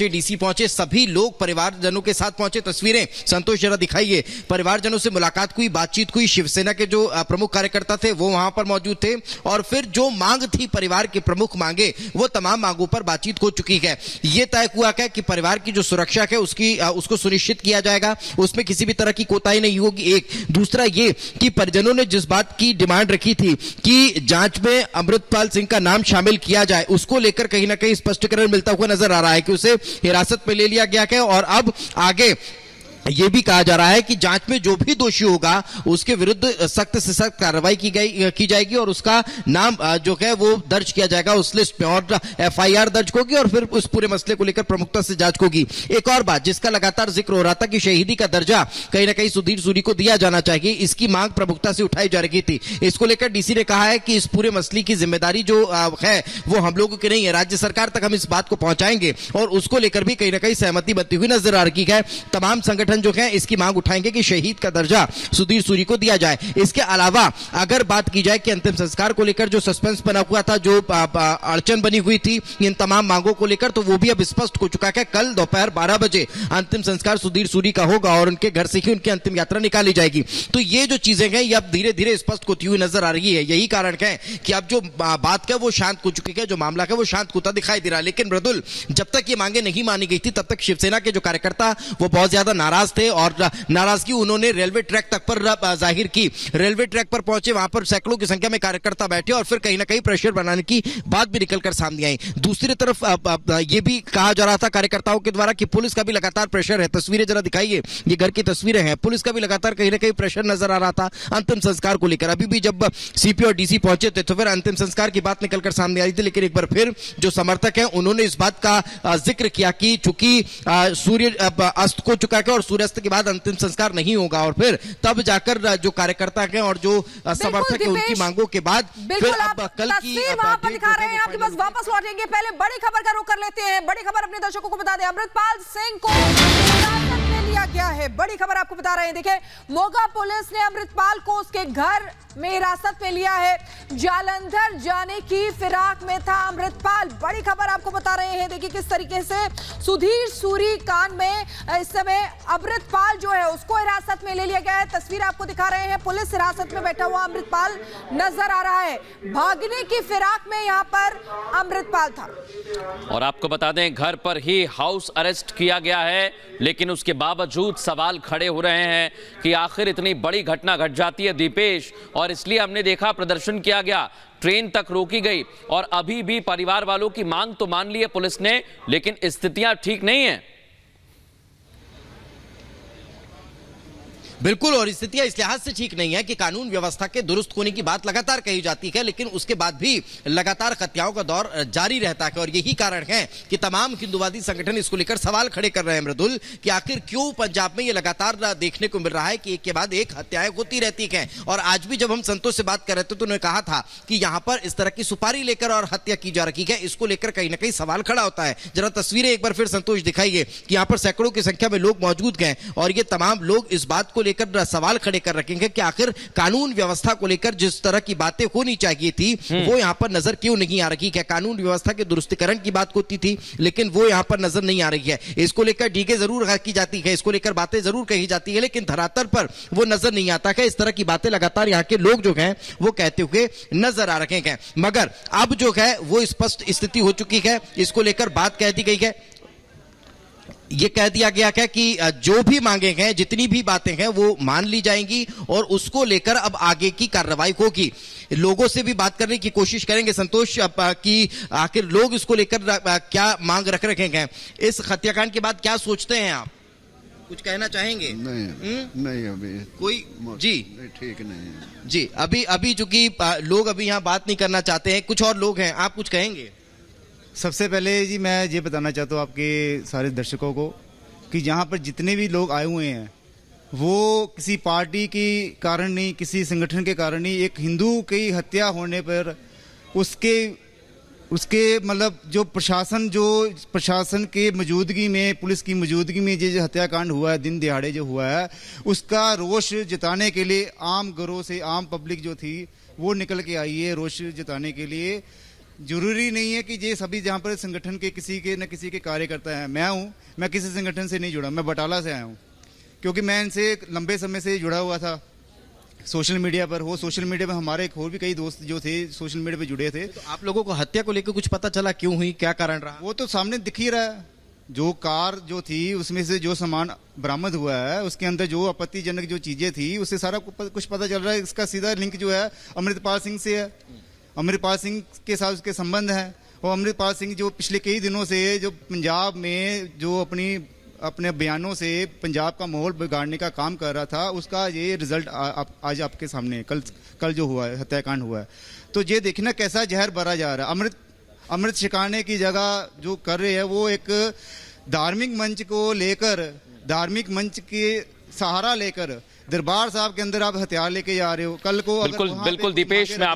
पहुंचे, डीसी पहुंचे, सभी लोग परिवारजनों के साथ पहुंचे। तस्वीरें संतोष जरा दिखाइए। परिवारजनों से मुलाकात हुई, बातचीत हुई, शिवसेना के जो प्रमुख कार्यकर्ता थे वो वहां पर मौजूद थे और फिर जो मांग थी परिवार की प्रमुख मांगे, वो तमाम मांगों पर बातचीत हो चुकी है। ये तय हुआ है कि परिवार की जो सुरक्षा है उसको सुनिश्चित किया जाएगा, उसमें किसी भी तरह की कोताही नहीं होगी। एक दूसरा ये कि परिजनों ने जिस बात की डिमांड रखी थी कि जांच में अमृतपाल सिंह का नाम शामिल किया जाए, उसको लेकर कहीं ना कहीं स्पष्टीकरण मिलता हुआ नजर आ रहा है कि उसे हिरासत में ले लिया गया है और अब आगे यह भी कहा जा रहा है कि जांच में जो भी दोषी होगा उसके विरुद्ध सख्त से सख्त कार्रवाई की जाएगी और उसका नाम जो है वो दर्ज किया जाएगा उस लिस्ट में और एफआईआर दर्ज होगी और फिर उस पूरे मसले को लेकर प्रमुखता से जांच होगी। एक और बात जिसका लगातार जिक्र हो रहा था कि शहीदी का दर्जा कहीं ना कहीं सुधीर सूरी को दिया जाना चाहिए, इसकी मांग प्रमुखता से उठाई जा रही थी। इसको लेकर डीसी ने कहा है कि इस पूरे मसले की जिम्मेदारी जो है वो हम लोगों की नहीं है, राज्य सरकार तक हम इस बात को पहुंचाएंगे और उसको लेकर भी कहीं ना कहीं सहमति बनती हुई नजर आ रही है। तमाम संगठन जो है इसकी मांग उठाएंगे कि शहीद का दर्जा सुधीर सूरी को दिया जाए। इसके अलावा अगर बात की जाए कि अंतिम संस्कार को लेकर जो सस्पेंस बना हुआ था, जो अड़चन बनी हुई थी इन तमाम मांगों को लेकर, तो वो भी अब स्पष्ट हो चुका है। कल दोपहर 12 बजे अंतिम संस्कार सुधीर सूरी का होगा और उनके घर से ही उनकी अंतिम यात्रा निकाली जाएगी। तो ये जो चीजें हैं ये अब धीरे धीरे स्पष्ट होती हुई नजर आ रही है। यही कारण है कि अब जो बात है वो शांत हो चुकी है, जो मामला है वो शांत होता दिखाई दे रहा है। लेकिन मृदुल, जब तक ये मांगे नहीं मानी गई थी तब तक शिवसेना के जो कार्यकर्ता वो बहुत ज्यादा नाराज थे और नाराजगी उन्होंने रेलवे ट्रैक तक पर जाहिर की। रेलवे ट्रैक पर पहुंचे, वहां पर सैकड़ों की संख्या में कार्यकर्ता बैठे और फिर कहीं ना कहीं प्रेशर बनाने की बात भी निकलकर सामने आई। दूसरी तरफ यह भी कहा जा रहा था कार्यकर्ताओं के द्वारा कि पुलिस का भी लगातार प्रेशर है। तस्वीरें जरा दिखाइए, ये घर की तस्वीरें हैं। पुलिस का भी लगातार कहीं ना कहीं प्रेशर नजर आ रहा था अंतिम संस्कार को लेकर। अभी भी जब सीपी और डीसी पहुंचे थे तो फिर अंतिम संस्कार की बात निकलकर सामने आई थी, लेकिन एक बार फिर जो समर्थक हैं उन्होंने इस बात का जिक्र किया कि चूंकि सूर्य अस्त हो चुका है और सूर्यास्त के बाद अंतिम संस्कार नहीं होगा और फिर तब जाकर जो कार्यकर्ता हैं और जो समर्थक हैं उनकी मांगों के बाद फिर अब कल की वहां पर दिखा रहे हैं। आपके पास वापस लौटेंगे, पहले बड़ी खबर का रुख कर लेते हैं। बड़ी खबर अपने दर्शकों को बता दें, अमृतपाल सिंह को हिरासत में लिया गया है। बड़ी खबर आपको बता रहे हैं। देखिए, मोगा पुलिस ने अमृतपाल को उसके घर में हिरासत में लिया है। जालंधर जाने की फिराक में था अमृतपाल। बड़ी खबर आपको बता रहे हैं। देखिए किस तरीके से सुधीर सूरी कांड में इस समय अमृतपाल जो है उसको हिरासत में ले लिया गया है। तस्वीर आपको दिखा रहे हैं, पुलिस हिरासत में बैठा हुआ अमृतपाल नजर आ रहा है। भागने की फिराक में यहां पर अमृतपाल था और आपको बता दें घर पर ही हाउस अरेस्ट किया गया है, लेकिन उसके बावजूद सवाल खड़े हो रहे हैं कि आखिर इतनी बड़ी घटना घट जाती है दीपेश, और इसलिए हमने देखा प्रदर्शन किया गया, ट्रेन तक रोकी गई और अभी भी परिवार वालों की मांग तो मान ली है पुलिस ने, लेकिन स्थितियां ठीक नहीं है। बिल्कुल, और स्थितियां इस लिहाज से ठीक नहीं है कि कानून व्यवस्था के दुरुस्त होने की बात लगातार कही जाती है, लेकिन उसके बाद भी लगातार हत्याओं का दौर जारी रहता है और यही कारण है कि तमाम हिंदुवादी संगठन इसको लेकर सवाल खड़े कर रहे हैं मृदुल, कि आखिर क्यों पंजाब में ये लगातार देखने को मिल रहा है कि एक के बाद एक हत्याएं होती रहती हैं। और आज भी जब हम संतोष से बात कर रहे थे तो उन्होंने कहा था कि यहां पर इस तरह की सुपारी लेकर और हत्या की जा रही है, इसको लेकर कहीं ना कहीं सवाल खड़ा होता है। जरा तस्वीरें एक बार फिर संतोष दिखाइए कि यहां पर सैकड़ों की संख्या में लोग मौजूद हैं और ये तमाम लोग इस बात को लेकर सवाल खड़े कर रखेंगे कि आखिर कानून व्यवस्था को लेकर जिस तरह की बातें होनी चाहिए थी वो यहां पर नजर क्यों नहीं आ रही है। कानून व्यवस्था के दुरुस्तीकरण की बात होती थी लेकिन वो यहां पर नजर नहीं आ रही है। इसको लेकर डीके जरूर की जाती है, इसको लेकर बातें जरूर कही जाती है, लेकिन धरातल पर वो नजर नहीं आता है। इस तरह की बातें लगातार यहां के लोग जो हैं वो कहते हुए नजर आ रहे हैं, मगर अब जो है वो स्पष्ट स्थिति हो चुकी है। इसको लेकर बात कह दी गई है, ये कह दिया गया है कि जो भी मांगे हैं, जितनी भी बातें हैं वो मान ली जाएंगी और उसको लेकर अब आगे की कार्रवाई होगी। लोगों से भी बात करने की कोशिश करेंगे संतोष कि आखिर लोग इसको लेकर क्या मांग रख रखे हैं। इस हत्याकांड के बाद क्या सोचते हैं आप, कुछ कहना चाहेंगे? नहीं अभी कोई जी ठीक नहीं है जी। अभी चूंकि लोग अभी यहाँ बात नहीं करना चाहते हैं, कुछ और लोग हैं, आप कुछ कहेंगे? सबसे पहले जी मैं ये बताना चाहता हूँ आपके सारे दर्शकों को कि यहाँ पर जितने भी लोग आए हुए हैं वो किसी पार्टी के कारण नहीं, किसी संगठन के कारण नहीं, एक हिंदू की हत्या होने पर उसके मतलब जो प्रशासन के मौजूदगी में, पुलिस की मौजूदगी में जो हत्याकांड हुआ है, दिन दिहाड़े जो हुआ है, उसका रोष जताने के लिए आम घरों से आम पब्लिक जो थी वो निकल के आई है रोष जताने के लिए। जरूरी नहीं है कि ये सभी जहाँ पर संगठन के किसी के न किसी के कार्यकर्ता हैं। मैं किसी संगठन से नहीं जुड़ा, मैं बटाला से आया हूँ, क्योंकि मैं इनसे लंबे समय से जुड़ा हुआ था सोशल मीडिया पर। वो सोशल मीडिया पर हमारे और भी कई दोस्त जो थे सोशल मीडिया पर जुड़े थे। तो आप लोगों को हत्या को लेकर कुछ पता चला, क्यों हुई, क्या कारण रहा? वो तो सामने दिख ही रहा है। जो कार जो थी उसमें से जो सामान बरामद हुआ है उसके अंदर जो आपत्तिजनक जो चीजें थी उससे सारा कुछ पता चल रहा है। इसका सीधा लिंक जो है अमृतपाल सिंह से है। अमृतपाल सिंह के साथ उसके संबंध हैं। और अमृतपाल सिंह जो पिछले कई दिनों से जो पंजाब में जो अपने बयानों से पंजाब का माहौल बिगाड़ने का काम कर रहा था, उसका ये रिजल्ट आज आपके सामने है। कल जो हुआ है, हत्याकांड हुआ है, तो ये देखना कैसा जहर भरा जा रहा है। अमृत छिकाने की जगह जो कर रहे हैं वो एक धार्मिक मंच को लेकर, धार्मिक मंच के सहारा लेकर दरबार साहब के अंदर आप हथियार लेके जा रहे हो। कल को बिल्कुल दीपेश, मैं